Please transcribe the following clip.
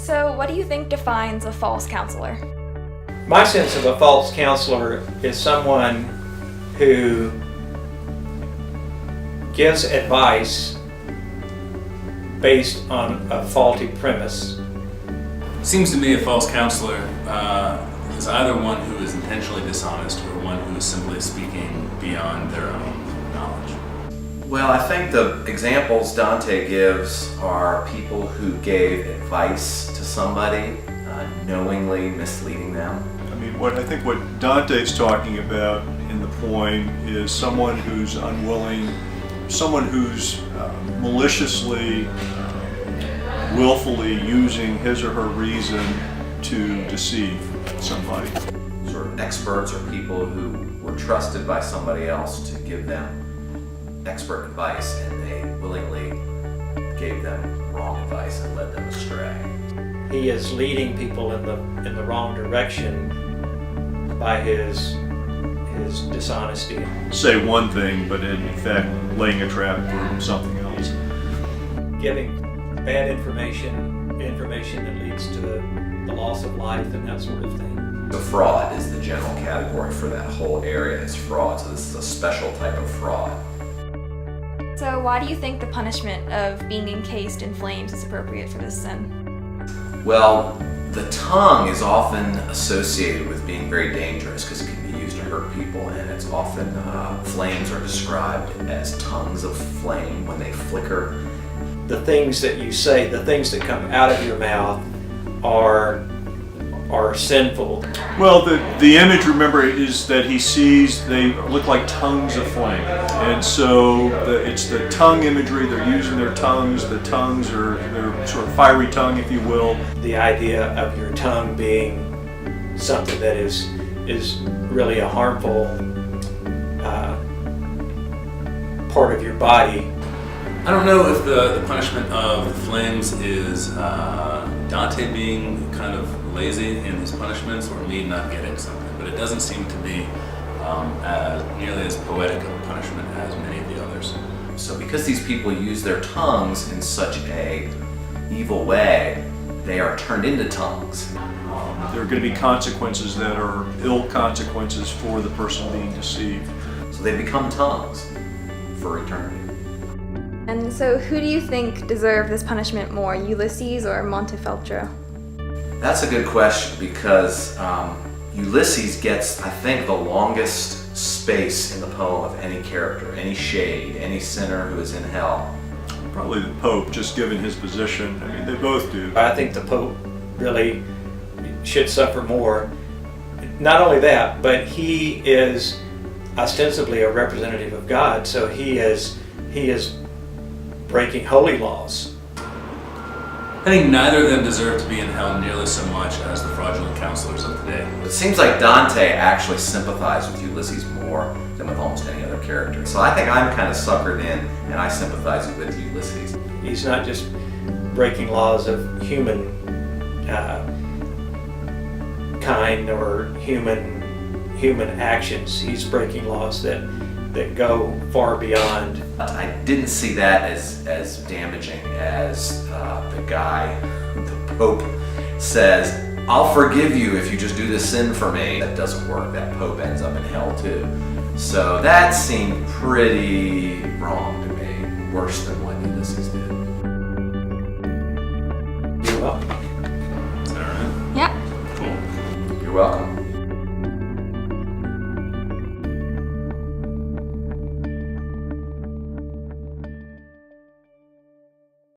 So, what do you think defines a false counselor? My sense of a false counselor is someone who gives advice based on a faulty premise. Seems to me a false counselor is either one who is intentionally dishonest or one who is simply speaking beyond their own knowledge. Well, I think the examples Dante gives are people who gave advice to somebody, knowingly misleading them. I mean, I think what Dante's talking about in the poem is someone who's unwilling, someone who's maliciously, willfully using his or her reason to deceive somebody. Sort of experts or people who were trusted by somebody else to give them expert advice, and they willingly gave them wrong advice and led them astray. He is leading people in the wrong direction by his dishonesty. Say one thing, but in fact laying a trap for something else. Giving bad information that leads to the loss of life and that sort of thing. The fraud is the general category for that whole area, is fraud. So this is a special type of fraud. So, why do you think the punishment of being encased in flames is appropriate for this sin? Well, the tongue is often associated with being very dangerous because it can be used to hurt people, and it's often, flames are described as tongues of flame when they flicker. The things that you say, the things that come out of your mouth are sinful. Well, the image, remember, is that he sees they look like tongues of flame. And so it's the tongue imagery, they're using their tongues, the tongues are their sort of fiery tongue, if you will. The idea of your tongue being something that is really a harmful part of your body. I don't know if the punishment of the flames is Dante being kind of lazy in his punishments or me not getting something, but it doesn't seem to be as nearly as poetic of a punishment as many of the others. So because these people use their tongues in such a evil way, they are turned into tongues. There are going to be consequences that are ill consequences for the person being deceived. So they become tongues for eternity. And so, who do you think deserved this punishment more, Ulysses or Montefeltro? That's a good question because Ulysses gets, I think, the longest space in the poem of any character, any shade, any sinner who is in hell. Probably the Pope, just given his position. I mean, they both do. I think the Pope really should suffer more. Not only that, but he is ostensibly a representative of God, so he is breaking holy laws. I think neither of them deserve to be in hell nearly so much as the fraudulent counselors of today. It seems like Dante actually sympathized with Ulysses more than with almost any other character. So I think I'm kind of suckered in and I sympathize with Ulysses. He's not just breaking laws of human kind or human actions. He's breaking laws that go far beyond. I didn't see that as damaging as the guy, the Pope, says, "I'll forgive you if you just do this sin for me." That doesn't work. That Pope ends up in hell too. So that seemed pretty wrong to me, worse than what Ulysses did. You're welcome. Is that all right? Yeah. Cool. You're welcome.